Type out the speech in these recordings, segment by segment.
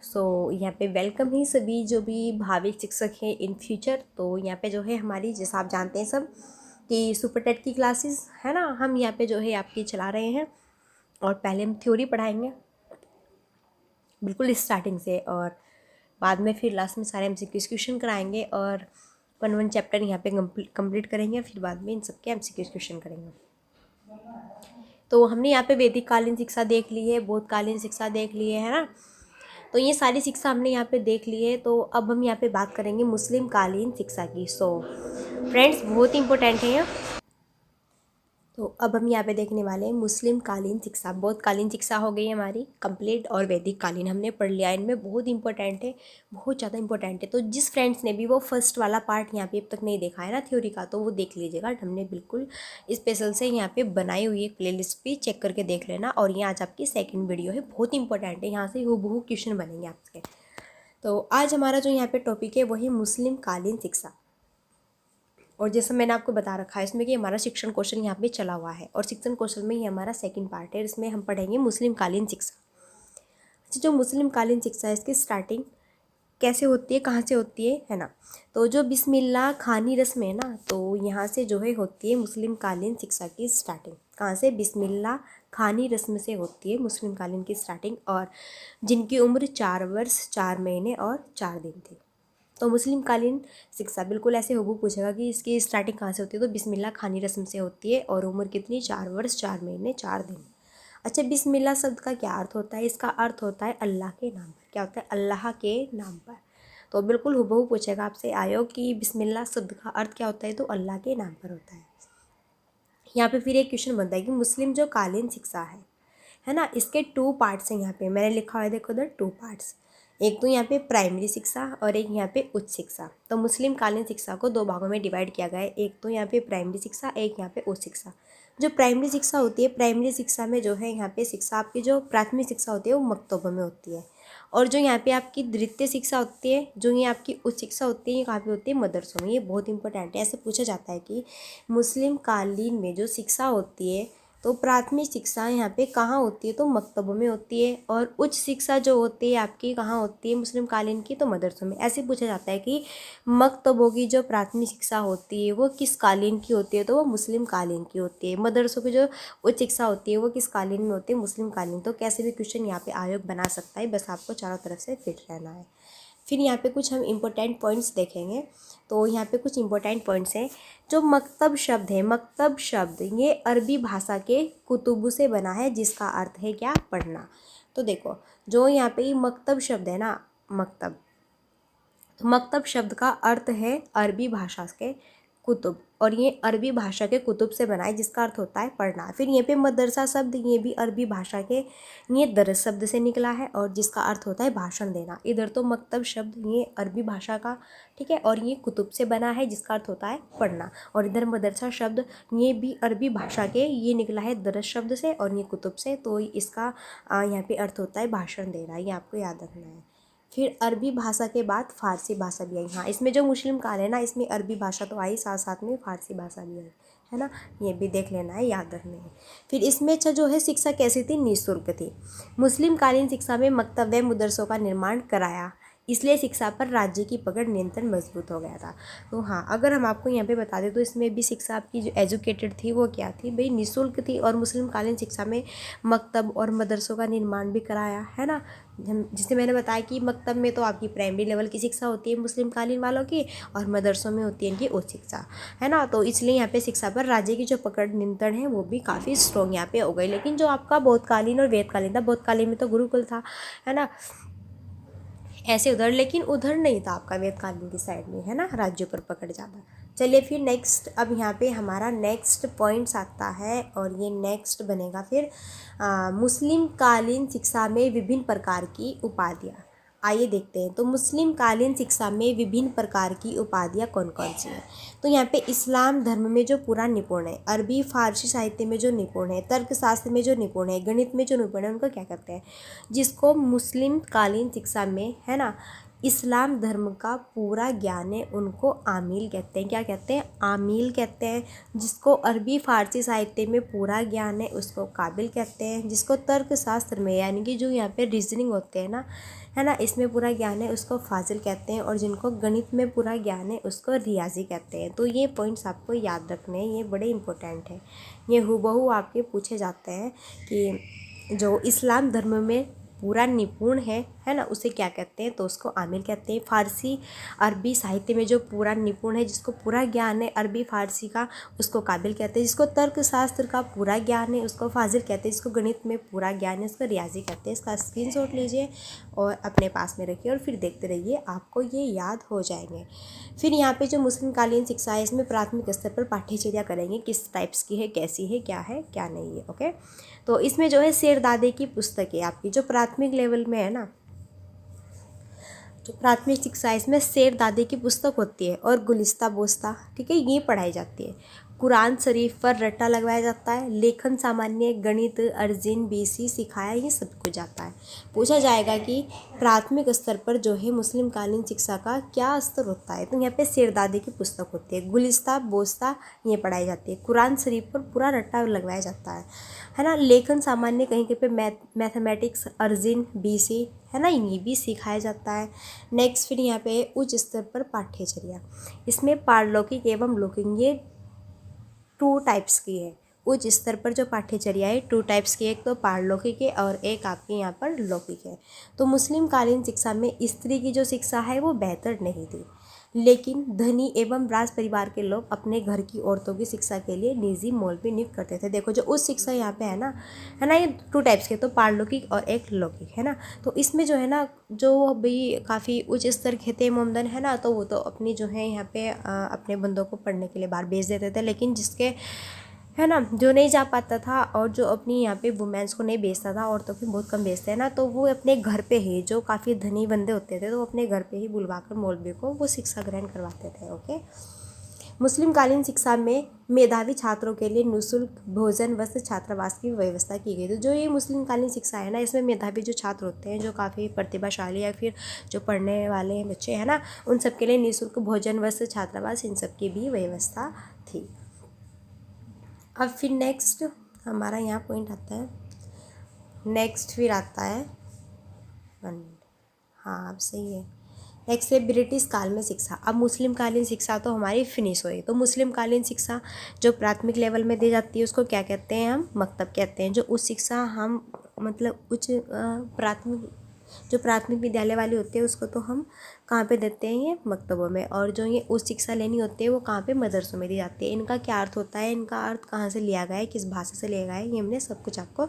यहाँ पे वेलकम ही सभी जो भी भावी शिक्षक हैं इन फ्यूचर। तो यहाँ पे जो है हमारी, जैसा आप जानते हैं सब कि सुपर टेट की क्लासेस है ना, हम यहाँ पे जो है आपकी चला रहे हैं। और पहले हम थ्योरी पढ़ाएंगे बिल्कुल स्टार्टिंग से, और बाद में फिर लास्ट में सारे एमसीक्यूज क्वेश्चन कराएंगे और वन चैप्टर यहाँ पे कंप्लीट करेंगे। फिर बाद में इन सबके एमसीक्यूज क्वेश्चन करेंगे। तो हमने यहाँ पे वैदिक कालीन शिक्षा देख ली है, बौद्धकालीन शिक्षा देख ली है ना। तो ये सारी शिक्षा हमने यहाँ पे देख ली है। तो अब हम यहाँ पे बात करेंगे मुस्लिम कालीन शिक्षा की। फ्रेंड्स बहुत इंपॉर्टेंट है ये। तो अब हम यहाँ पे देखने वाले हैं मुस्लिम कालीन शिक्षा। बौद्धकालीन शिक्षा हो गई हमारी कंप्लीट, और वैदिक कालीन हमने पढ़ लिया। इनमें बहुत इंपॉर्टेंट है, बहुत ज़्यादा इंपॉर्टेंट है। तो जिस फ्रेंड्स ने भी वो फर्स्ट वाला पार्ट यहाँ पे अब तक नहीं देखा है ना थ्योरी का, तो वो देख लीजिएगा। हमने बिल्कुल स्पेशल से यहाँ पे बनाई हुई है प्लेलिस्ट भी, चेक करके देख लेना। और ये आज आपकी सेकेंड वीडियो है, बहुत इंपॉर्टेंट है, यहाँ से हूबहू क्वेश्चन बनेंगे आपके। तो आज हमारा जो यहाँ पे टॉपिक है वही मुस्लिम कालीन शिक्षा। और जैसा मैंने आपको बता रखा है इसमें कि हमारा शिक्षण कौशल यहाँ पे चला हुआ है, और शिक्षण कौशल में ही हमारा सेकंड पार्ट है। इसमें हम पढ़ेंगे मुस्लिम कालीन शिक्षा। जो मुस्लिम कालीन शिक्षा है इसकी स्टार्टिंग कैसे होती है, कहाँ से होती है ना। तो जो बिस्मिल्लाह खानी रस्म है ना, तो यहाँ से जो है होती है मुस्लिम कालीन शिक्षा की स्टार्टिंग। कहाँ से? बिस्मिल्लाह खानी रस्म से होती है मुस्लिम कालीन की स्टार्टिंग। और जिनकी उम्र 4 वर्ष 4 महीने और 4 दिन थी। तो मुस्लिम कालीन शिक्षा बिल्कुल ऐसे हूबहू पूछेगा कि इसकी स्टार्टिंग कहाँ से होती है, तो बिस्मिल्लाह खानी रस्म से होती है। और उम्र कितनी? 4 वर्ष 4 महीने 4 दिन। अच्छा, बिस्मिल्लाह शब्द का क्या अर्थ होता है? इसका अर्थ होता है अल्लाह के नाम पर। क्या होता है? अल्लाह के नाम पर। तो बिल्कुल हूबहू पूछेगा आपसे आयोग कि बिस्मिल्लाह शब्द का अर्थ क्या होता है, तो अल्लाह के नाम पर होता है। यहाँ पे फिर एक क्वेश्चन बनता है कि मुस्लिम जो कालीन शिक्षा है ना, इसके 2 पार्ट्स हैं। यहाँ पे मैंने लिखा हुआ है, देखो उधर 2 पार्ट्स। एक तो यहाँ पे प्राइमरी शिक्षा और एक यहाँ पे उच्च शिक्षा। तो मुस्लिम कालीन शिक्षा को 2 भागों में डिवाइड किया गया है। एक तो यहाँ पे प्राइमरी शिक्षा, एक यहाँ पे उच्च शिक्षा। जो प्राइमरी शिक्षा होती है, प्राइमरी शिक्षा में जो है यहाँ पे शिक्षा आपकी जो प्राथमिक शिक्षा होती है वो मकतबों में होती है। और जो यहाँ पे आपकी द्वितीय शिक्षा होती है, जो ये आपकी उच्च शिक्षा होती है, ये कहाँ पे होती है? मदरसों में। ये बहुत इंपॉर्टेंट है। ऐसे पूछा जाता है कि मुस्लिम कालीन में जो शिक्षा होती है, तो प्राथमिक शिक्षा यहाँ पे कहाँ होती है? तो मकतबों में होती है। और उच्च शिक्षा जो होती है आपकी कहाँ होती है मुस्लिम कालीन की? तो मदरसों में। ऐसे पूछा जाता है कि मकतबों की जो प्राथमिक शिक्षा होती है वो किस कालीन की होती है? तो वो मुस्लिम कालीन की होती है। मदरसों की जो उच्च शिक्षा होती है वो किस कालीन में होती है? मुस्लिम कालीन। तो कैसे भी क्वेश्चन यहाँ पे आयोग बना सकता है, बस आपको चारों तरफ से फिट रहना है। फिर यहाँ पे कुछ हम इम्पोर्टेंट पॉइंट्स देखेंगे। तो यहाँ पे कुछ इम्पोर्टेंट पॉइंट्स हैं। जो मकतब शब्द है, मकतब शब्द ये अरबी भाषा के कुतुब से बना है, जिसका अर्थ है क्या? पढ़ना। तो देखो जो यहाँ पे ये मकतब शब्द है ना, मकतब, तो मकतब शब्द का अर्थ है अरबी भाषा के कुतुब, और ये अरबी भाषा के कुतुब से बना है, जिसका अर्थ होता है पढ़ना। फिर ये पे मदरसा शब्द, ये भी अरबी भाषा के ये दरस शब्द से निकला है, और जिसका अर्थ होता है भाषण देना। इधर तो मकतब शब्द ये अरबी भाषा का, ठीक है, और ये कुतुब से बना है, जिसका अर्थ होता है पढ़ना। और इधर मदरसा शब्द ये भी अरबी भाषा के, ये निकला है दरस शब्द से और ये कुतुब से। तो इसका यहाँ पे अर्थ होता है भाषण देना। ये आपको याद रखना है। फिर अरबी भाषा के बाद फारसी भाषा भी आई। हाँ, इसमें जो मुस्लिम काल है ना, इसमें अरबी भाषा तो आई, साथ साथ में फारसी भाषा भी आई, है ना। ये भी देख लेना है, याद रखना है। फिर इसमें अच्छा जो है शिक्षा कैसी थी? निःशुल्क थी। मुस्लिम कालीन शिक्षा में मकतब व मदरसों का निर्माण कराया, इसलिए शिक्षा पर राज्य की पकड़ नियंत्रण मजबूत हो गया था। तो हाँ, अगर हम आपको यहाँ पे बता दें तो इसमें भी शिक्षा आपकी जो एजुकेटेड थी वो क्या थी भाई? निःशुल्क थी। और मुस्लिम कालीन शिक्षा में मकतब और मदरसों का निर्माण भी कराया, है ना। जिसे मैंने बताया कि मकतब में तो आपकी प्राइमरी लेवल की शिक्षा होती है मुस्लिम कालीन वालों की, और मदरसों में होती है इनकी उच्च शिक्षा, है ना। तो इसलिए यहाँ पे शिक्षा पर राज्य की जो पकड़ नियंत्रण है वो भी काफ़ी स्ट्रॉन्ग यहाँ पे हो गई। लेकिन जो आपका बौद्धकालीन और वेदकालीन था, बौद्धकालीन में तो गुरुकुल था, है ना, ऐसे उधर, लेकिन उधर नहीं था आपका वेदकालीन की साइड में, है ना, राज्यों पर पकड़ ज़्यादा। चलिए फिर नेक्स्ट, अब यहाँ पे हमारा नेक्स्ट पॉइंट्स आता है, और ये नेक्स्ट बनेगा फिर मुस्लिम कालीन शिक्षा में विभिन्न प्रकार की उपाधियाँ। आइए देखते हैं। तो मुस्लिम कालीन शिक्षा में विभिन्न प्रकार की उपाधियाँ कौन कौन सी हैं? तो यहाँ पे इस्लाम धर्म में जो पूरा निपुण है, अरबी फारसी साहित्य में जो निपुण है, तर्कशास्त्र में जो निपुण है, गणित में जो निपुण है, उनको क्या कहते हैं? जिसको मुस्लिम कालीन शिक्षा में, है ना, इस्लाम धर्म का पूरा ज्ञान है उनको आमील कहते हैं। क्या कहते हैं? आमील कहते हैं। जिसको अरबी फ़ारसी साहित्य में पूरा ज्ञान है उसको काबिल कहते हैं। जिसको तर्क शास्त्र में यानी कि जो यहाँ पे रीजनिंग होते हैं ना, है ना, इसमें पूरा ज्ञान है उसको फाजिल कहते हैं। और जिनको गणित में पूरा ज्ञान है उसको रियाजी कहते हैं। तो ये पॉइंट्स आपको याद रखने हैं, ये बड़े इंपॉर्टेंट हैं। ये हूबहू आपके पूछे जाते हैं कि जो इस्लाम धर्म में पूरा निपुण है ना, उसे क्या कहते हैं? तो उसको आमिल कहते हैं। फ़ारसी अरबी साहित्य में जो पूरा निपुण है, जिसको पूरा ज्ञान है अरबी फ़ारसी का, उसको काबिल कहते हैं। जिसको तर्कशास्त्र का पूरा ज्ञान है उसको फाजिल कहते हैं। जिसको गणित में पूरा ज्ञान है उसको रियाजी कहते हैं। इसका स्क्रीनशॉट लीजिए और अपने पास में रखिए और फिर देखते रहिए, आपको ये याद हो जाएंगे। फिर यहाँ पे जो मुस्लिम कालीन शिक्षा है इसमें प्राथमिक स्तर पर पाठ्यचर्या करेंगे, किस टाइप्स की है, कैसी है, क्या नहीं है। ओके, तो इसमें जो है शेरदादे की पुस्तक है आपकी, जो प्राथमिक लेवल में है ना, जो प्राथमिक शिक्षा है इसमें शेरदादे की पुस्तक होती है और गुलिस्ता बोस्ता, ठीक है, ये पढ़ाई जाती है। कुरान शरीफ पर रट्टा लगवाया जाता है। लेखन सामान्य, गणित, अर्जिन, बीसी सिखाया, ये सब कुछ जाता है। पूछा जाएगा कि प्राथमिक स्तर पर जो है मुस्लिम कालीन शिक्षा का क्या स्तर होता है, तो यहाँ पे शेरदादे की पुस्तक होती है, गुलिस्ता बोस्ता ये पढ़ाई जाती है। कुरान शरीफ पर पूरा रट्टा लगवाया जाता है ना। लेखन सामान्य, कहीं कहीं पे मैथमेटिक्स, अर्जिन, बीसी, है ना, ये भी सिखाया जाता है। नेक्स्ट फिर यहाँ पे उच्च स्तर पर पाठ्यचर्या, इसमें पारलौकिक एवं लौकिक, ये 2 टाइप्स की है। उच्च स्तर पर जो पाठ्यचर्या है 2 टाइप्स की, एक तो पारलौकिक है और एक आपके यहाँ पर लौकिक है। तो मुस्लिम कालीन शिक्षा में स्त्री की जो शिक्षा है वो बेहतर नहीं थी, लेकिन धनी एवं राज परिवार के लोग अपने घर की औरतों की शिक्षा के लिए निजी मौलवी नियुक्त करते थे। देखो जो उच्च शिक्षा यहाँ पे है ना, ये 2 टाइप्स के, तो पारलौकिक और एक लौकिक, है ना। तो इसमें जो है ना, जो भाई काफ़ी उच्च स्तर के थे मोमदन, है ना, तो वो तो अपनी जो है यहाँ पे अपने बंदों को पढ़ने के लिए बाहर भेज देते थे। लेकिन जिसके, है ना, जो नहीं जा पाता था और जो अपनी यहाँ पे वुमेंस को नहीं बेचता था, औरतों को बहुत कम बेचते हैं ना, तो वो अपने घर पे ही, जो काफ़ी धनी बंदे होते थे, तो वो अपने घर पे ही बुलवाकर मौलवी को वो शिक्षा ग्रहण करवाते थे। ओके, मुस्लिम कालीन शिक्षा में मेधावी छात्रों के लिए निःशुल्क भोजन, वस्त्र, छात्रावास की व्यवस्था की गई। तो जो ये मुस्लिम कालीन शिक्षा है ना, इसमें मेधावी जो छात्र होते हैं, जो काफ़ी प्रतिभाशाली या फिर जो पढ़ने वाले बच्चे हैं ना, उन सब के लिए निःशुल्क भोजन, वस्त्र, छात्रावास, इन सब की भी व्यवस्था थी। अब फिर नेक्स्ट हमारा यहाँ पॉइंट आता है, नेक्स्ट फिर आता है 1 मिनट, हाँ अब सही है। नेक्स्ट है ब्रिटिश काल में शिक्षा। अब मुस्लिम कालीन शिक्षा तो हमारी फिनिश हुई। तो मुस्लिम कालीन शिक्षा जो प्राथमिक लेवल में दी जाती है उसको क्या कहते हैं? हम मकतब कहते हैं। जो उच्च शिक्षा हम मतलब उच्च प्राथमिक, जो प्राथमिक विद्यालय वाले होते हैं उसको तो हम कहाँ पे देते हैं? ये मकतबों में। और जो ये उच्च शिक्षा लेनी होती है वो कहाँ पे? मदरसों में दी जाती है। इनका क्या अर्थ होता है, इनका अर्थ कहाँ से लिया गया है, किस भाषा से लिया गया है, ये हमने सब कुछ आपको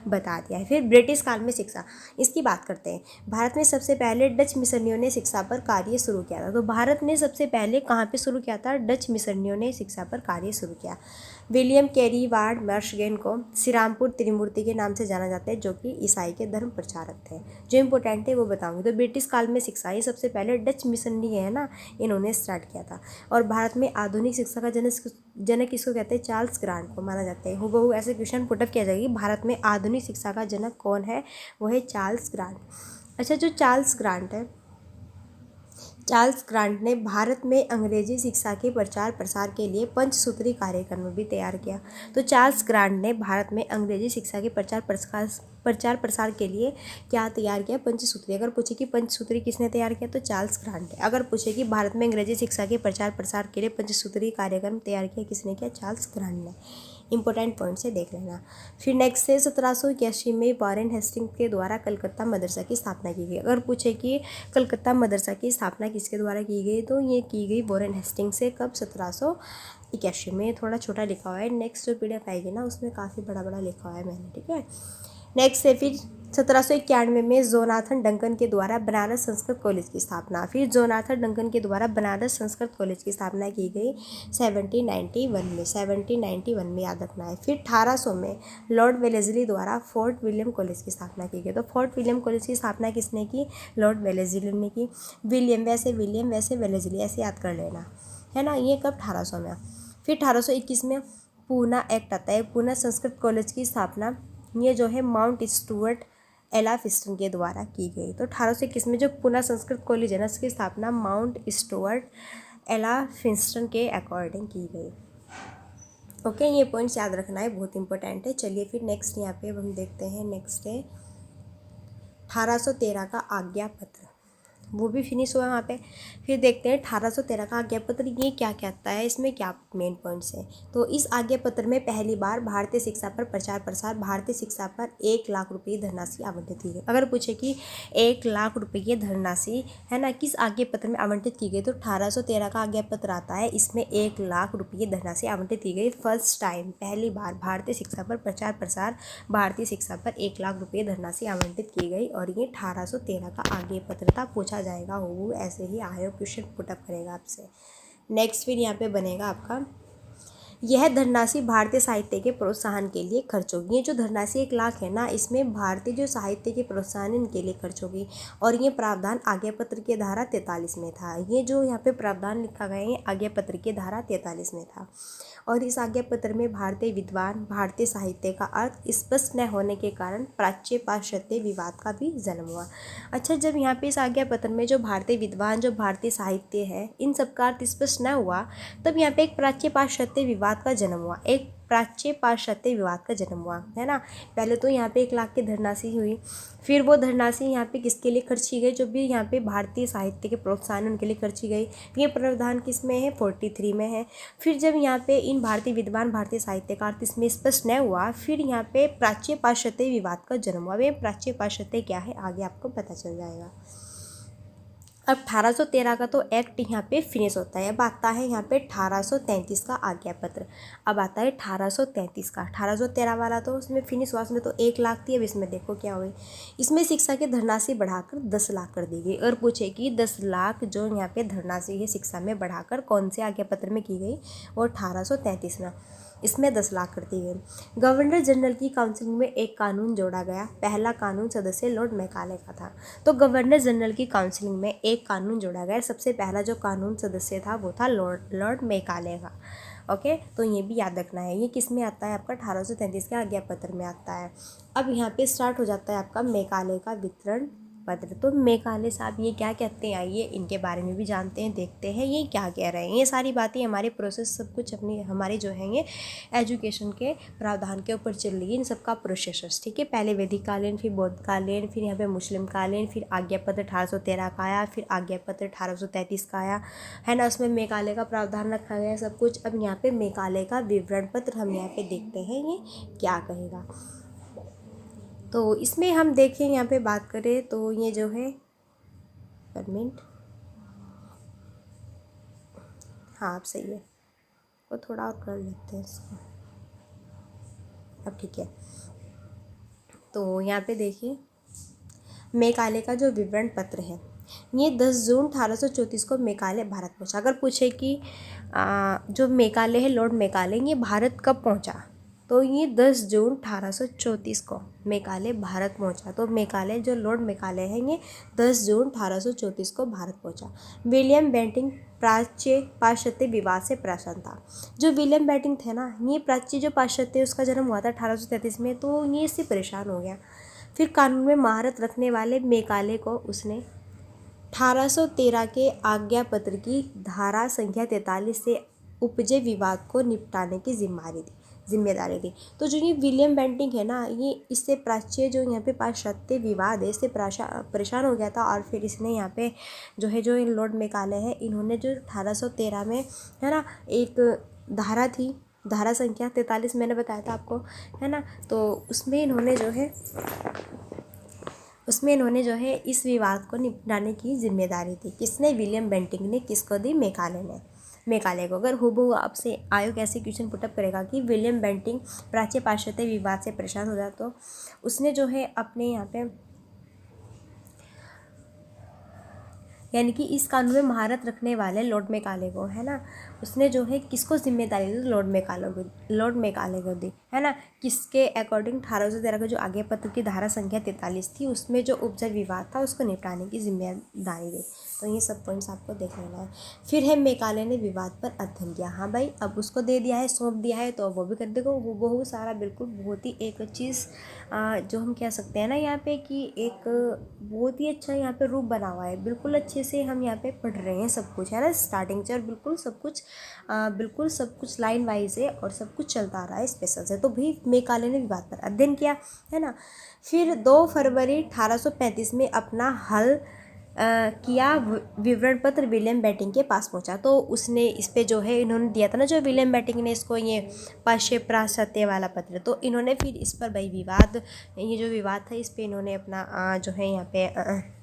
बता दिया है। फिर ब्रिटिश काल में शिक्षा, इसकी बात करते हैं। भारत में सबसे पहले डच मिशनरियों ने शिक्षा पर कार्य शुरू किया था। तो भारत ने सबसे पहले कहाँ पर शुरू किया था? डच मिशनरियों ने शिक्षा पर कार्य शुरू किया। विलियम कैरी वार्ड मर्शगेन को श्रीरामपुर त्रिमूर्ति के नाम से जाना जाता है, जो कि ईसाई के धर्म प्रचारक थे। जो इंपॉर्टेंट है वो बताऊंगी। तो ब्रिटिश काल में शिक्षा, ये सबसे पहले डच मिशनरी है ना, इन्होंने स्टार्ट किया था। और भारत में आधुनिक शिक्षा का जनक किसको कहते हैं? चार्ल्स ग्रांट को माना जाता है। हूबहू ऐसे क्वेश्चन पुटअप किया जाएगी, भारत में आधुनिक शिक्षा का जनक कौन है? वो है चार्ल्स ग्रांट। अच्छा, जो चार्ल्स ग्रांट है, चार्ल्स ग्रांट ने भारत में अंग्रेजी शिक्षा के प्रचार प्रसार के लिए पंचसूत्री कार्यक्रम भी तैयार किया। तो चार्ल्स ग्रांट ने भारत में अंग्रेजी शिक्षा के प्रचार प्रसार के लिए क्या तैयार किया? पंचसूत्री। अगर पूछे कि पंचसूत्री किसने तैयार किया, तो चार्ल्स ग्रांट ने। अगर पूछे कि भारत में अंग्रेजी शिक्षा के प्रचार प्रसार के लिए पंचसूत्री कार्यक्रम तैयार किया, किसने किया? चार्ल्स ग्रांट ने। इंपॉर्टेंट पॉइंट से देख लेना। फिर नेक्स्ट है 1781 में वॉरेन हेस्टिंग्स के द्वारा कलकत्ता मदरसा की स्थापना की गई। अगर पूछे कि कलकत्ता मदरसा की स्थापना किसके द्वारा की गई, तो ये की गई वॉरेन हेस्टिंग्स से। कब? 1781 में। थोड़ा छोटा लिखा हुआ है, नेक्स्ट जो PDF आएगी ना उसमें काफ़ी बड़ा बड़ा लिखा हुआ है मैंने, ठीक है। नेक्स्ट है फिर 1791 में जोनाथन डंकन के द्वारा बनारस संस्कृत कॉलेज की स्थापना। फिर जोनाथन डंकन के द्वारा बनारस संस्कृत कॉलेज की स्थापना की गई 1791 में, याद रखना है। फिर 1800 में लॉर्ड वेलेस्ली द्वारा फोर्ट विलियम कॉलेज की स्थापना की गई। तो फोर्ट विलियम कॉलेज की स्थापना किसने की? लॉर्ड वेलेस्ली ने की। विलियम वैसे वेलेस्ली, ऐसे याद कर लेना, है ना। ये कब? 1800 में। फिर 1821 में पूना एक्ट आता है। पूना संस्कृत कॉलेज की स्थापना, ये जो है माउंट स्टुअर्ट एला फिस्टन के द्वारा की गई। तो 1821 में जो पुनः संस्कृत कॉलेज है ना, उसकी स्थापना माउंट स्टुअर्ट एला फिस्टन के अकॉर्डिंग की गई। ओके, ये पॉइंट्स याद रखना है, बहुत इंपॉर्टेंट है। चलिए फिर नेक्स्ट यहाँ पे अब हम देखते हैं। नेक्स्ट है 1813 का आज्ञा पत्र, वो भी फिनिश हुआ वहाँ पे। फिर देखते हैं 1813 का आज्ञा पत्र, ये क्या कहता है, इसमें क्या मेन पॉइंट्स हैं। तो इस आज्ञा पत्र में पहली बार भारतीय शिक्षा पर प्रचार प्रसार, भारतीय शिक्षा पर 1 लाख रुपये धनराशि आवंटित की गई। अगर पूछे कि 1 लाख रुपये धनराशि है ना किस आज्ञा पत्र में आवंटित की गई, तो 1813 का आज्ञा पत्र आता है, इसमें 1 लाख रुपये धनराशि आवंटित की गई। फर्स्ट टाइम, पहली बार भारतीय शिक्षा पर प्रचार प्रसार, भारतीय शिक्षा पर 1 लाख रुपये धनराशि आवंटित की गई। और ये 1813 का आज्ञा पत्र था, पूछा जाएगा वो ऐसे ही आयोग क्वेश्चन पुटअप करेगा आपसे। नेक्स्ट फिर यहाँ पे बनेगा आपका, यह धनराशि भारतीय साहित्य के प्रोत्साहन के लिए खर्च होगी। ये जो धनराशि 1 लाख है ना, इसमें भारतीय जो साहित्य के प्रोत्साहन के लिए खर्च होगी। और ये प्रावधान आज्ञा पत्र के धारा 43 में था। ये जो यहाँ पे प्रावधान लिखा गया है आज्ञा पत्र के धारा 43 में था। और इस आज्ञा पत्र में भारतीय विद्वान, भारतीय साहित्य का अर्थ स्पष्ट न होने के कारण प्राच्य पाश्चात्य विवाद का भी जन्म हुआ। अच्छा, जब यहाँ पे इस आज्ञा पत्र में जो भारतीय विद्वान, जो भारतीय साहित्य है, इन सब का अर्थ स्पष्ट न हुआ, तब यहाँ पे एक प्राच्य पाश्चात्य विवाद का जन्म हुआ। एक प्राच्य पाश्चात्य विवाद का जन्म हुआ, है ना। पहले तो यहाँ पे 1 लाख की धनराशि हुई, फिर वो धनराशि यहाँ पे किसके लिए खर्च की गई, जो भी यहाँ पे भारतीय साहित्य के प्रोत्साहन उनके लिए खर्च की गई। ये प्रावधान किस में है, 43 में है। फिर जब यहाँ पे इन भारतीय विद्वान, भारतीय साहित्य का अर्थ इसमें स्पष्ट न हुआ, फिर यहाँ पे प्राच्य पाश्चात्य विवाद का जन्म हुआ। ये प्राच्य पाश्चात्य क्या है, आगे आपको पता चल जाएगा। अब 1813 का तो एक्ट यहाँ पे फिनिश होता है। अब आता है यहाँ पे 1833 का आज्ञा पत्र। अब आता है 1833 का। 1813 वाला तो उसमें फिनिश हुआ, उसमें तो 1 लाख थी। अब इसमें देखो क्या हुई, इसमें शिक्षा की धनराशि बढ़ाकर 10 लाख कर दी गई। और पूछे कि 10 लाख जो यहाँ पे धनराशि है शिक्षा में बढ़ाकर कौन से आज्ञा पत्र में की गई, और 1833 में, इसमें 10 लाख कर दी गई। गवर्नर जनरल की काउंसिलिंग में एक कानून जोड़ा गया। पहला कानून सदस्य लॉर्ड मैकाले का था। तो गवर्नर जनरल की काउंसिलिंग में एक कानून जोड़ा गया। सबसे पहला जो कानून सदस्य था वो था लॉर्ड मैकाले का। ओके, तो ये भी याद रखना है। ये किस में आता है, आपका 1833 के आज्ञा पत्र में आता है। अब यहाँ पे स्टार्ट हो जाता है आपका मैकाले का वितरण पत्र। तो मैकाले साहब ये क्या कहते हैं, आइए इनके बारे में भी जानते हैं, देखते हैं ये क्या कह रहे हैं। ये सारी बातें हमारे प्रोसेस सब कुछ अपनी हमारे जो है ये एजुकेशन के प्रावधान के ऊपर चल रही है, इन सबका प्रोसेस। ठीक है, पहले वैदिक कालीन, फिर बौद्ध कालीन, फिर यहाँ पे मुस्लिम कालीन, फिर आज्ञा पत्र 1813 का आया, फिर आज्ञा पत्र 1833 का आया, है ना। उसमें मैकाले का प्रावधान रखा गया सब कुछ। अब यहाँ पे मैकाले का विवरण पत्र हम यहाँ पे देखते हैं ये क्या कहेगा। तो इसमें हम देखें, यहाँ पे बात करें तो ये जो है, पर मिनट, हाँ आप सही है, वो थोड़ा और कर लेते हैं इसको। अब ठीक है, तो यहाँ पे देखिए मैकाले का जो विवरण पत्र है, ये 10 जून 1834 को मैकाले भारत पहुँचा। अगर पूछे कि जो मैकाले है, लॉर्ड मैकाले, ये भारत कब पहुँचा, तो ये 10 जून 1834 को मैकाले भारत पहुंचा। तो मैकाले जो लॉर्ड मैकाले हैं, ये 10 जून 1834 को भारत पहुंचा। विलियम बेंटिंक प्राच्य पाश्चात्य विवाद से परेशान था। जो विलियम बेंटिंक थे ना, ये प्राच्य जो पाश्चात्य, उसका जन्म हुआ था 1833 में, तो ये इससे परेशान हो गया। फिर कानून में महारत रखने वाले मैकाले को उसने 1813 के आज्ञा पत्र की धारा संख्या 43 से उपजे विवाद को निपटाने की जिम्मेदारी दी। तो जो ये विलियम बेंटिंक है ना, ये इससे प्राच्य जो यहाँ पे पाश्चात्य विवाद है, इससे परेशान हो गया था। और फिर इसने यहाँ पे जो है, जो लॉर्ड मैकाले हैं, इन्होंने जो 1813 में है ना एक धारा थी, धारा संख्या 43 मैंने बताया था आपको, है ना। तो उसमें इन्होंने जो है इस विवाद को निपटाने की जिम्मेदारी थी। किसने, विलियम बेंटिंक ने। किसको दी, मैकाले को। अगर हुबहू आपसे आयोग ऐसे क्वेश्चन पुटअप करेगा कि विलियम बेंटिंक प्राच्य पाश्चात्य विवाद से परेशान हो जाए, तो उसने जो है अपने यहाँ पे, यानी कि इस कानून में महारत रखने वाले लॉर्ड मैकाले को, है ना, उसने जो है किसको जिम्मेदारी दी, लॉर्ड मैकाले को दी। है ना, किसके अकॉर्डिंग 1813 का जो आज्ञा पत्र की धारा संख्या 43 थी उसमें जो उपजन विवाद था उसको निपटाने की जिम्मेदारी दी। तो ये सब पॉइंट्स आपको देख लेना है। फिर है मेकाले ने विवाद पर अध्ययन किया। हाँ भाई, अब उसको दे दिया है, सौंप दिया है, तो वो भी कर देगा। वो बहुत सारा बिल्कुल बहुत ही एक चीज़ जो हम कह सकते हैं ना यहाँ पे कि एक बहुत ही अच्छा यहाँ पे रूप बना हुआ है। बिल्कुल अच्छे से हम यहाँ पे पढ़ रहे हैं सब कुछ, है ना, स्टार्टिंग से, और बिल्कुल सब कुछ लाइन वाइज है और सब कुछ चलता आ रहा है स्पेशल से। तो भी मेकाले ने विवाद पर अध्ययन किया, है ना। फिर 2 फरवरी 1835 में अपना हल किया विवरण पत्र विलियम बेंटिंक के पास पहुंचा। तो उसने इस पे जो है इन्होंने दिया था ना, जो विलियम बेंटिंक ने इसको ये पाश्य प्राशत्य वाला पत्र, तो इन्होंने फिर इस पर भाई विवाद, ये जो विवाद था इस पे इन्होंने अपना जो है यहाँ पे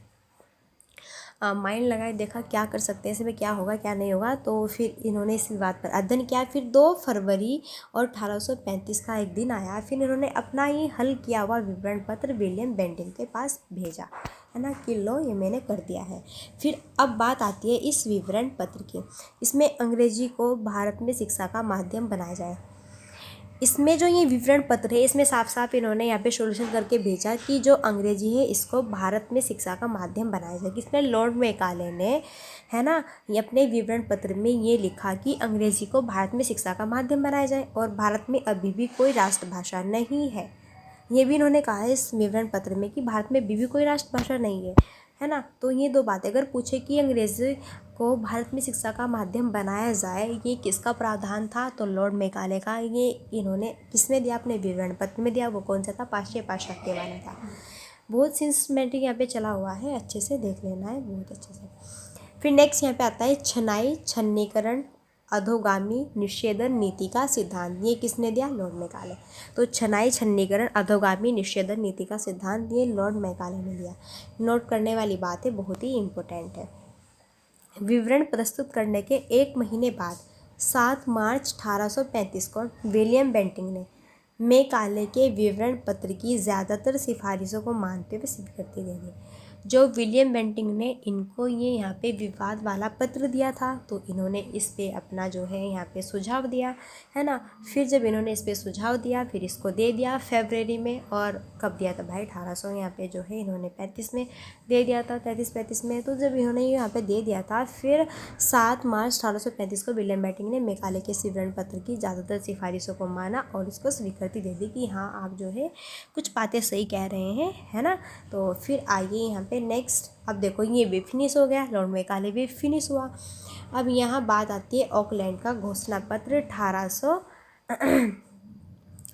माइंड लगाए, देखा क्या कर सकते हैं, इसमें क्या होगा क्या नहीं होगा। तो फिर इन्होंने इस विवाद पर अध्ययन किया। फिर 2 फरवरी और 1835 का एक दिन आया, फिर इन्होंने अपना ही हल किया हुआ विवरण पत्र विलियम बेंटिंक के पास भेजा, है ना, कि लो ये मैंने कर दिया है। फिर अब बात आती है इस विवरण पत्र की। इसमें अंग्रेजी को भारत में शिक्षा का माध्यम बनाया जाए। इसमें जो ये विवरण पत्र है इसमें साफ साफ इन्होंने यहाँ पे सोल्यूशन करके भेजा कि जो अंग्रेजी है इसको भारत में शिक्षा का माध्यम बनाया जाए। किसने? लॉर्ड मेकाले ने, है ना, ये अपने विवरण पत्र में ये लिखा कि अंग्रेजी को भारत में शिक्षा का माध्यम बनाया जाए और भारत में अभी भी कोई राष्ट्रभाषा नहीं है। ये भी इन्होंने कहा है इस विवरण पत्र में कि भारत में अभी भी कोई राष्ट्रभाषा नहीं है ना। तो ये 2 बातें अगर पूछे कि अंग्रेजी को भारत में शिक्षा का माध्यम बनाया जाए, ये किसका प्रावधान था? तो लॉर्ड मेकाले का। ये इन्होंने किसमें दिया? अपने विवरण पत्र में दिया। वो कौन सा था? पाश्य पाश्चात्य वाला था। बहुत सिस्टमेटिक यहाँ पे चला हुआ है, अच्छे से देख लेना है बहुत अच्छे से। फिर नेक्स्ट यहाँ पे आता है छनाई छन्नीकरण अधोगामी निषेधन नीति का सिद्धांत। ये किसने दिया? Lord Macaulay. तो छनाई छन्नीकरण अधोगामी निषेधन नीति का सिद्धांत ये लॉर्ड मेकाले ने दिया। नोट करने वाली बात है, बहुत ही इम्पोर्टेंट है। विवरण प्रस्तुत करने के 1 महीने बाद 7 मार्च 1835 को विलियम बेंटिंक ने मेकाले के विवरण पत्र की ज़्यादातर सिफारिशों को मानते हुए स्वीकृति दे दी। जो विलियम बेंटिंक ने इनको ये यहाँ पे विवाद वाला पत्र दिया था, तो इन्होंने इस पे अपना जो है यहाँ पे सुझाव दिया, है ना। फिर जब इन्होंने इस पे सुझाव दिया फिर इसको दे दिया फरवरी में। और कब दिया था भाई? 1800 यहाँ पे जो है इन्होंने 35 में दे दिया था, 33-35 में। तो जब इन्होंने यहाँ पे दे दिया था फिर 7 मार्च 1835 को विलियम बेंटिंक ने मेकाले के विवरण पत्र की ज़्यादातर सिफारिशों को माना और इसको स्वीकृति दे दी कि हाँ आप जो है कुछ बातें सही कह रहे हैं, है ना। तो फिर आइए यहाँ पे नेक्स्ट। अब देखो ये भी फिनिश हो गया, लॉर्ड मेकाले भी फिनिश हुआ। अब यहाँ बात आती है ऑकलैंड का घोषणा पत्र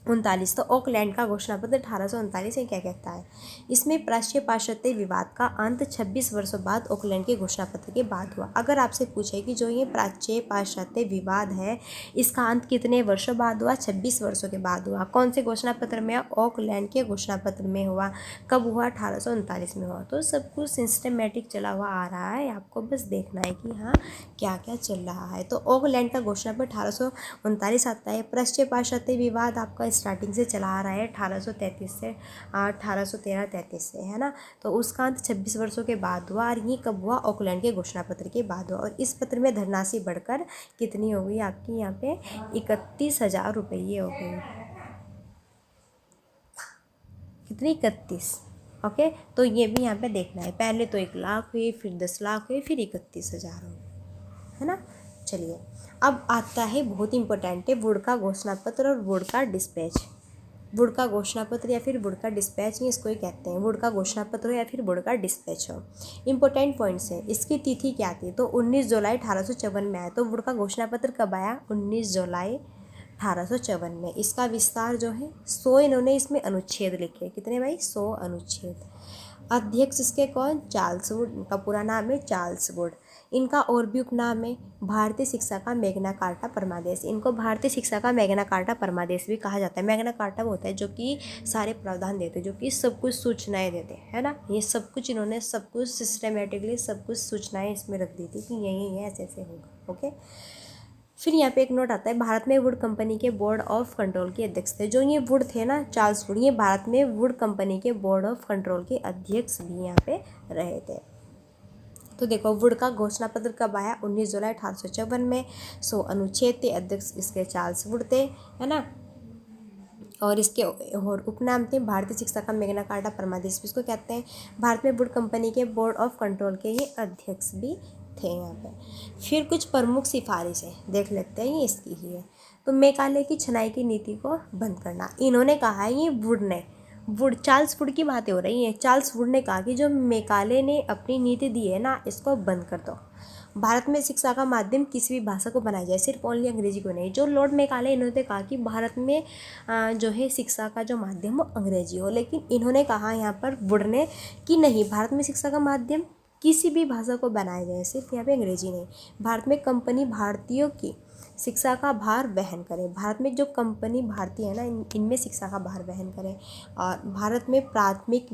1839। तो ऑकलैंड का घोषणा पत्र 1839 क्या कहता है? इसमें प्राच्य पाश्चात्य विवाद का अंत 26 वर्षों बाद ऑकलैंड के घोषणा पत्र के बाद हुआ। अगर आपसे पूछे कि जो ये प्राच्य पाश्चात्य विवाद है इसका अंत कितने वर्षों बाद हुआ? 26 वर्षों के बाद हुआ। कौन से घोषणा पत्र में? ऑकलैंड के घोषणा पत्र में हुआ। कब हुआ? 1839 में हुआ। तो सब कुछ सिस्टमेटिक चला हुआ आ रहा है, आपको बस देखना है कि हाँ क्या क्या चल रहा है। तो ऑकलैंड का घोषणा पत्र 1839 आता है। प्राच्य पाश्चात्य विवाद आपका स्टार्टिंग से चला आ रहा है 1833 से 1813-33 से, है ना। तो उसका अंत 26 वर्षों के बाद हुआ। और ये कब हुआ? ऑकलैंड के घोषणा पत्र के बाद हुआ। और इस पत्र में धनराशि बढ़कर कितनी हो गई आपकी? यहाँ पे 31,000 रुपये हो गई। कितनी? 31। ओके, तो ये भी यहाँ पे देखना है। पहले तो 1 लाख हुई, फिर 10 लाख हुई, फिर 31,000 हुई, है ना। चलिए अब आता है बहुत इंपॉर्टेंट है वुड का घोषणा पत्र और वुड का डिस्पैच। वुड का घोषणा पत्र या फिर वुड का डिस्पैच, ये इसको ही कहते हैं। वुड का घोषणा पत्र हो या फिर वुड का डिस्पैच हो। इंपॉर्टेंट पॉइंट्स है। इसकी तिथि क्या थी? तो 19 जुलाई 1854 में आया। तो वुड का घोषणा पत्र कब आया? 19 जुलाई 1854 में। इसका विस्तार जो है 100 इन्होंने इसमें अनुच्छेद लिखे। कितने भाई? 100 अनुच्छेद। अध्यक्ष इसके कौन? Charles Wood. इनका पूरा नाम है चार्ल्स वुड। इनका और भी उपनाम है भारतीय शिक्षा का मैग्ना कार्टा परमादेश। इनको भारतीय शिक्षा का मैग्ना कार्टा परमादेश भी कहा जाता है। मैग्ना कार्टा वो होता है जो कि सारे प्रावधान देते हैं, जो कि सब कुछ सूचनाएं देते हैं, है ना। ये सब कुछ इन्होंने सब कुछ सिस्टमेटिकली सब कुछ सूचनाएं इसमें रख दी थी कि यही ऐसे ऐसे होगा। ओके, फिर यहाँ पे एक नोट आता है भारत में वुड कंपनी के बोर्ड ऑफ कंट्रोल के अध्यक्ष थे। जो ये वुड थे ना, चार्ल्स वुड, ये भारत में वुड कंपनी के बोर्ड ऑफ कंट्रोल के अध्यक्ष भी यहाँ पे रहे थे। तो देखो वुड का घोषणा पत्र कब आया? 19 जुलाई 1854 में। 100 अनुच्छेद थे। अध्यक्ष इसके चार्ल्स वुड थे, है ना। और इसके और उपनाम थे भारतीय शिक्षा का मैग्ना कार्टा परमादेश, इसको कहते हैं। भारत में वुड कंपनी के बोर्ड ऑफ कंट्रोल के ये अध्यक्ष भी थे यहाँ पे। फिर कुछ प्रमुख सिफारिशें देख लेते हैं, ये इसकी ही है। तो मेकाले की छनाई की नीति को बंद करना, इन्होंने कहा है, ये वुड चार्ल्स वुड की बातें हो रही हैं। चार्ल्स वुड ने कहा कि जो मेकाले ने अपनी नीति दी है ना, इसको बंद कर दो। भारत में शिक्षा का माध्यम किसी भी भाषा को बनाया जाए, सिर्फ ओनली अंग्रेजी को नहीं। जो लॉर्ड मेकाले, इन्होंने कहा कि भारत में जो है शिक्षा का जो माध्यम वो अंग्रेजी हो, लेकिन इन्होंने कहा यहाँ पर वुड ने कि नहीं, भारत में शिक्षा का माध्यम किसी भी भाषा को बनाया जाए, सिर्फ यहाँ पे अंग्रेजी नहीं। भारत में कंपनी भारतीयों की शिक्षा का भार वहन करें। भारत में जो कंपनी भारतीय है ना, इनमें शिक्षा का भार वहन करें। और भारत में प्राथमिक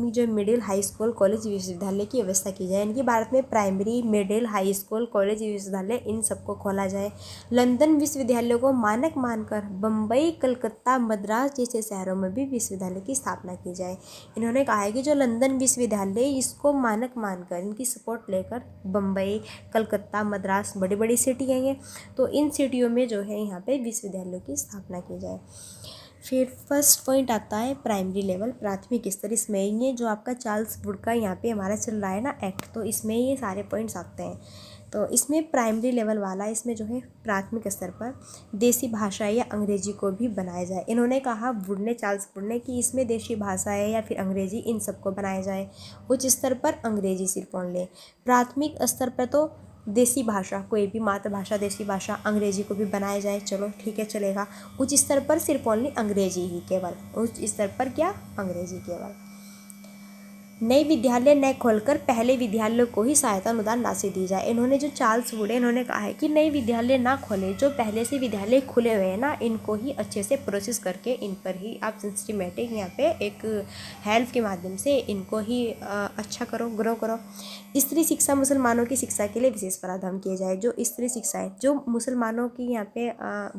जो मिडिल हाई स्कूल कॉलेज विश्वविद्यालय की व्यवस्था की जाए। इनकी भारत में primary middle high school college विश्वविद्यालय इन सबको खोला जाए। लंदन विश्वविद्यालय को मानक मानकर बम्बई, कलकत्ता, मद्रास जैसे शहरों में भी विश्वविद्यालय की स्थापना की जाए। इन्होंने कहा है कि जो लंदन विश्वविद्यालय, इसको मानक मानकर, इनकी सपोर्ट लेकर बम्बई, कलकत्ता, मद्रास बड़ी बड़ी सिटी हैं ये, तो इन सिटियों में जो है यहाँ पे विश्वविद्यालयों की स्थापना की जाए। फिर फर्स्ट पॉइंट आता है प्राइमरी लेवल, प्राथमिक स्तर। इसमें ये जो आपका चार्ल्स वुड का यहाँ पे हमारा चल रहा है ना एक्ट, तो इसमें ये सारे पॉइंट्स आते हैं। तो इसमें प्राइमरी लेवल वाला, इसमें जो है प्राथमिक स्तर पर देसी भाषा या अंग्रेजी को भी बनाया जाए। इन्होंने कहा चार्ल्स वुड ने कि इसमें देशी भाषा है या फिर अंग्रेजी, इन सबको बनाया जाए। उच्च स्तर पर अंग्रेजी सिर्फ ओनली। प्राथमिक स्तर पर तो देसी भाषा, कोई भी मातृभाषा देसी भाषा अंग्रेजी को भी बनाया जाए, चलो ठीक है, चलेगा। उच्च स्तर पर सिर्फ ओनली अंग्रेजी ही केवल, उच्च स्तर पर क्या, अंग्रेजी केवल। नए विद्यालय न खोलकर पहले विद्यालयों को ही सहायता अनुदान राशि दी जाए। इन्होंने जो चार्ल्स वुड है, इन्होंने कहा है कि नए विद्यालय ना खोले, जो पहले से विद्यालय खुले हुए हैं ना, इनको ही अच्छे से प्रोसेस करके इन पर ही आप सिस्टमेटिक यहाँ पे एक हेल्प के माध्यम से इनको ही अच्छा करो, ग्रो करो। स्त्री शिक्षा, मुसलमानों की शिक्षा के लिए विशेष प्रावधान किए जाए। जो स्त्री शिक्षा है, जो मुसलमानों की यहाँ पे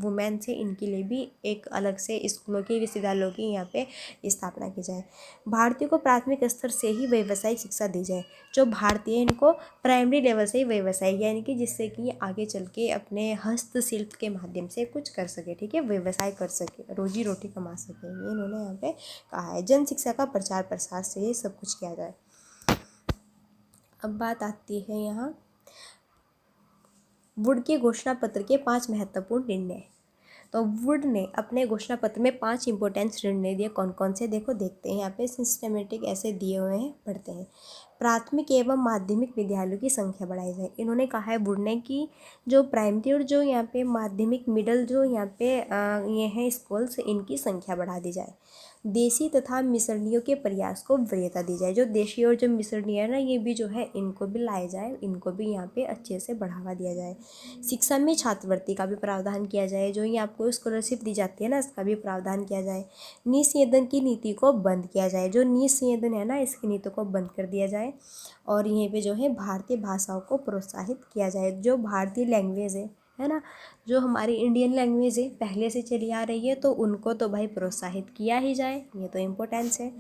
वुमेन्स है, इनके लिए भी एक अलग से स्कूलों की, विश्वविद्यालयों की यहाँ पे स्थापना की जाए। भारतीयों को प्राथमिक स्तर से ही व्यवसायिक शिक्षा दी जाए। जो भारतीय, इनको प्राइमरी लेवल से ही व्यवसाय, यानी कि जिससे कि आगे चल के अपने हस्तशिल्प के माध्यम से कुछ कर सके, ठीक है, व्यवसाय कर सके, रोजी रोटी कमा सके, ये इन्होंने यहाँ पे कहा है। जन शिक्षा का प्रचार प्रसार से ये सब कुछ किया जाए। अब बात आती है यहाँ वुड के घोषणा पत्र के 5 महत्वपूर्ण निर्णय। तो वुड ने अपने घोषणा पत्र में 5 इंपॉर्टेंट निर्णय दिए। कौन कौन से, देखो देखते हैं, यहाँ पे सिस्टमेटिक ऐसे दिए हुए हैं, पढ़ते हैं। प्राथमिक एवं माध्यमिक विद्यालयों की संख्या बढ़ाई जाए। इन्होंने कहा है वुड ने कि जो प्राइमरी और जो यहाँ पे माध्यमिक, मिडल जो यहाँ पे ये हैं स्कूल्स, इनकी संख्या बढ़ा दी जाए। देसी तथा मिसरणियों के प्रयास को वरीयता दी जाए। जो देशी और जो मिसरणीय है ना, ये भी जो है, इनको भी लाया जाए, इनको भी यहाँ पे अच्छे से बढ़ावा दिया जाए। शिक्षा में छात्रवृत्ति का भी प्रावधान किया जाए। जो ये आपको स्कॉलरशिप दी जाती है ना, इसका भी प्रावधान किया जाए। निःसंवेदन की नीति को बंद किया जाए। जो निःसंवेदन है ना, इसकी नीति को बंद कर दिया जाए। और यहीं पे जो है भारतीय भाषाओं को प्रोत्साहित किया जाए। जो भारतीय लैंग्वेज है ना, जो हमारी इंडियन लैंग्वेज है, पहले से चली आ रही है, तो उनको तो भाई प्रोत्साहित किया ही जाए, ये तो इम्पोर्टेंस है।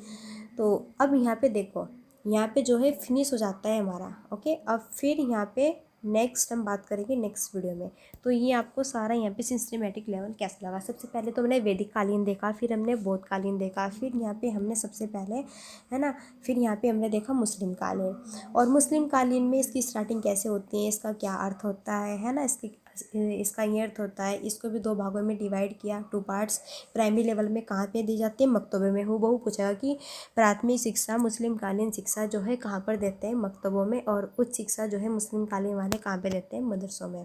तो अब यहाँ पे देखो, यहाँ पे जो है फिनिश हो जाता है हमारा, ओके। अब फिर यहाँ पे नेक्स्ट हम बात करेंगे नेक्स्ट वीडियो में। तो ये आपको सारा यहाँ पे सिस्टमेटिक लेवल कैसा लगा। सबसे पहले तो हमने वैदिक कालीन देखा, फिर हमने बौद्ध कालीन देखा, फिर यहाँ पे हमने सबसे पहले, है ना, फिर यहाँ पे हमने देखा मुस्लिम कालीन। और मुस्लिम कालीन में इसकी स्टार्टिंग कैसे होती है, इसका क्या अर्थ होता है ना, इसका ये अर्थ होता है। इसको भी 2 भागों में डिवाइड किया, 2 पार्ट्स। प्राइमरी लेवल में कहाँ पे दी जाती है, मकतबे में। हूबहू पूछेगा कि प्राथमिक शिक्षा, मुस्लिम कालीन शिक्षा जो है कहाँ पर देते हैं, मकतबों में। और उच्च शिक्षा जो है मुस्लिम कालीन वाले कहाँ पे देते हैं, मदरसों में।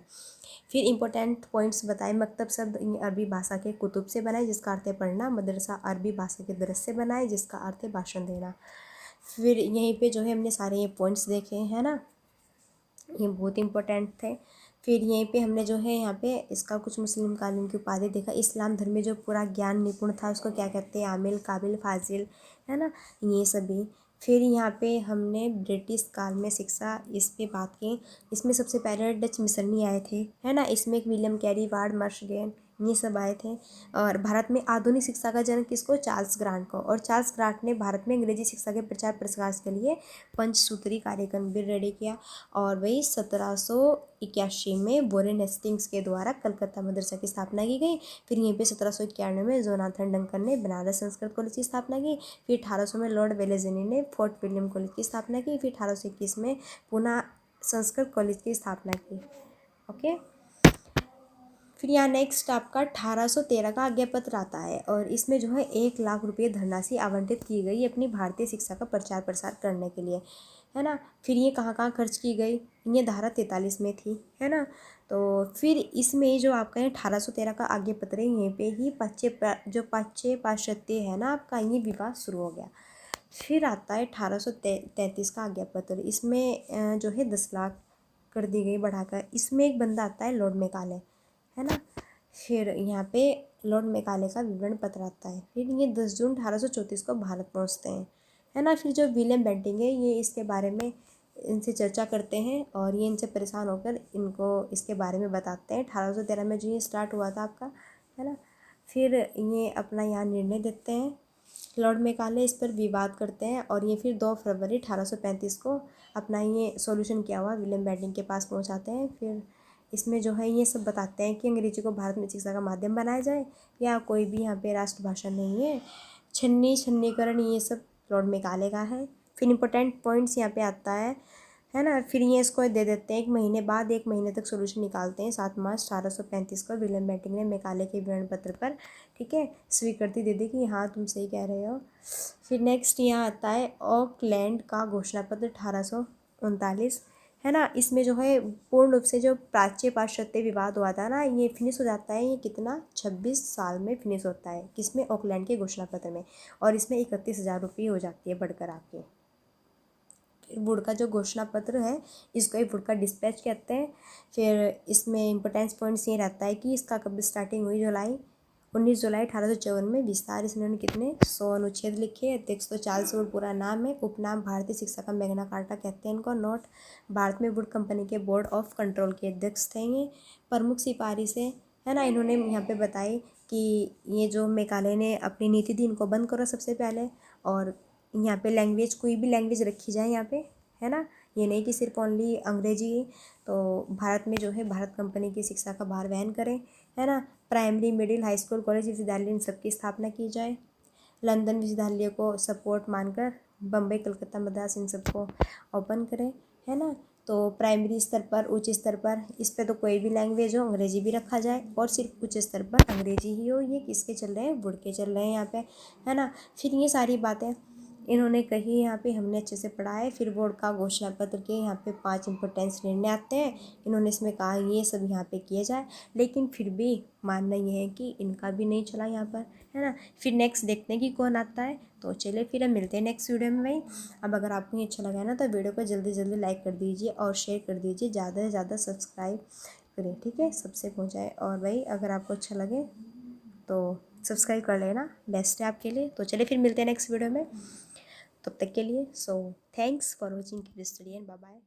फिर इंपॉर्टेंट पॉइंट्स बताए। मकतब शब्द अरबी भाषा के कुतुब से बनाए, जिसका अर्थ है पढ़ना। मदरसा अरबी भाषा के दरस से बनाए, जिसका अर्थ है भाषण देना। फिर यहीं पे जो है हमने सारे ये पॉइंट्स देखे हैं ना, ये बहुत इंपॉर्टेंट थे। फिर यहीं पे हमने जो है यहाँ पे इसका कुछ मुस्लिम कालीन की उपाधि देखा। इस्लाम धर्म में जो पूरा ज्ञान निपुण था, उसको क्या कहते हैं, आमिल, काबिल, फाजिल, है ना, ये सभी। फिर यहाँ पे हमने ब्रिटिश काल में शिक्षा, इस पे बात की। इसमें सबसे पहले डच मिशनरी आए थे, है ना। इसमें एक विलियम कैरी, वार्ड मर्शगेन, ये सब आए थे। और भारत में आधुनिक शिक्षा का जनक किसको? चार्ल्स ग्रांट को। और चार्ल्स ग्रांट ने भारत में अंग्रेजी शिक्षा के प्रचार प्रसार के लिए पंचसूत्री कार्यक्रम भी रेडी किया। और वही 1781 में वॉरेन हेस्टिंग्स के द्वारा कलकत्ता मदरसा की स्थापना की गई। फिर यहीं पे 1791 में जोनाथन डंकन ने बनारस संस्कृत कॉलेज की स्थापना की। फिर 1800 में लॉर्ड वेलेज़ली ने फोर्ट विलियम कॉलेज की स्थापना की। फिर 1821 में पुणे संस्कृत कॉलेज की स्थापना की। ओके। फिर यहाँ नेक्स्ट आपका 1813 का आज्ञा पत्र आता है और इसमें जो है 1 लाख रुपये धनराशि आवंटित की गई अपनी भारतीय शिक्षा का प्रचार प्रसार करने के लिए, है ना। फिर ये कहाँ कहाँ खर्च की गई? ये धारा 43 में थी, है ना। तो फिर इसमें जो आपका ये 1813 का आज्ञा पत्र है, यहीं पे ही पाश्चात्य पाश्चात्य है ना आपका, ये विवाद शुरू हो गया। फिर आता है 1833 का आज्ञा पत्र। इसमें जो है 10 लाख कर दी गई बढ़ाकर। इसमें एक बंदा आता है लॉर्ड मेकाले, है ना। फिर यहाँ पे लॉर्ड मेकाले का विवरण पत्र आता है। फिर ये 10 जून 1834 को भारत पहुँचते हैं, है ना। फिर जो विलियम बेंटिंग है ये इसके बारे में इनसे चर्चा करते हैं और ये इनसे परेशान होकर इनको इसके बारे में बताते हैं। 1813 में जो ये स्टार्ट हुआ था आपका, है ना। फिर ये अपना यहाँ निर्णय देते हैं। लॉर्ड मेकाले इस पर विवाद करते हैं और ये फिर 2 फरवरी 1835 को अपना ये सॉल्यूशन किया हुआ विलियम बेंटिंग के पास पहुँचाते हैं। फिर इसमें जो है ये सब बताते हैं कि अंग्रेजी को भारत में शिक्षा का माध्यम बनाया जाए या कोई भी यहाँ पे राष्ट्रभाषा नहीं है। छन्नीकरण ये सब लॉर्ड मेकाले का है। फिर इंपॉर्टेंट पॉइंट्स यहाँ पे आता है ना। फिर ये इसको दे देते हैं 1 महीने बाद, 1 महीने तक सोल्यूशन निकालते हैं। 7 मार्च 1835 को विलियम बेंटिंग ने मेकाले के विवरण पत्र पर, ठीक है, स्वीकृति दे दी कि हाँ तुम सही कह रहे हो। फिर नेक्स्ट यहाँ आता है ऑकलैंड का घोषणा पत्र 1839, है ना। इसमें जो है पूर्ण रूप से जो प्राच्य पाश्चात्य विवाद हुआ था ना, ये फिनिश हो जाता है। ये कितना 26 साल में फिनिश होता है, किसमें? ऑकलैंड के घोषणा पत्र में। और इसमें 31,000 रुपये हो जाती है बढ़कर आपके। वुड का जो घोषणा पत्र है इसको ही वुड का डिस्पैच कहते हैं। फिर इसमें इंपॉर्टेंस पॉइंट्स ये रहता है कि इसका कब स्टार्टिंग हुई? 19 जुलाई 1854 में। विस्तार इसमें कितने 100 अनुच्छेद लिखे। अध्यक्ष तो चार्ल्स वुड पूरा नाम है। उपनाम भारतीय शिक्षा का मैग्ना कार्टा कहते हैं इनको। नोट, भारत में वुड कंपनी के बोर्ड ऑफ कंट्रोल के अध्यक्ष थे ये। प्रमुख सिफारिश है ना, इन्होंने यहाँ पे बताई कि ये जो मेकाले ने अपनी नीति थी इनको बंद करो सबसे पहले। और यहाँ पे लैंग्वेज, कोई भी लैंग्वेज रखी जाए यहाँ पे, है ना। ये नहीं कि सिर्फ ओनली अंग्रेजी। तो भारत में जो है भारत कंपनी की शिक्षा का भार वहन करें, है ना। Primary, middle, high school, college, विश्वविद्यालय इन सबकी स्थापना की जाए। लंदन विश्वविद्यालय को सपोर्ट मानकर बम्बई, कलकत्ता, मद्रास इन सबको ओपन करें, है ना। तो प्राइमरी स्तर पर, उच्च स्तर पर इस पे तो कोई भी लैंग्वेज हो, अंग्रेजी भी रखा जाए। और सिर्फ उच्च स्तर पर अंग्रेजी ही हो। ये किसके चल रहे हैं? वुड के चल रहे हैं यहाँ पे, है ना। फिर ये सारी बातें इन्होंने कही यहाँ पे, हमने अच्छे से पढ़ा है। फिर बोर्ड का घोषणा पत्र के यहाँ पे 5 इंपॉर्टेंस निर्णय आते हैं। इन्होंने इसमें कहा ये सब यहाँ पे किए जाए, लेकिन फिर भी मानना ये है कि इनका भी नहीं चला यहाँ पर, है ना। फिर नेक्स्ट देखते हैं कि कौन आता है। तो चलिए फिर हम मिलते हैं नेक्स्ट वीडियो में भाई। अब अगर आपको ये अच्छा लगा है ना तो वीडियो को जल्दी जल्दी लाइक कर दीजिए और शेयर कर दीजिए, ज़्यादा से ज़्यादा सब्सक्राइब करें, ठीक है, सबसे पहुँचाए। और भाई अगर आपको अच्छा लगे तो सब्सक्राइब कर लेना, बेस्ट है आपके लिए। तो चलिए फिर मिलते हैं नेक्स्ट वीडियो में, तब तक के लिए। So thanks for watching, keep study and bye bye.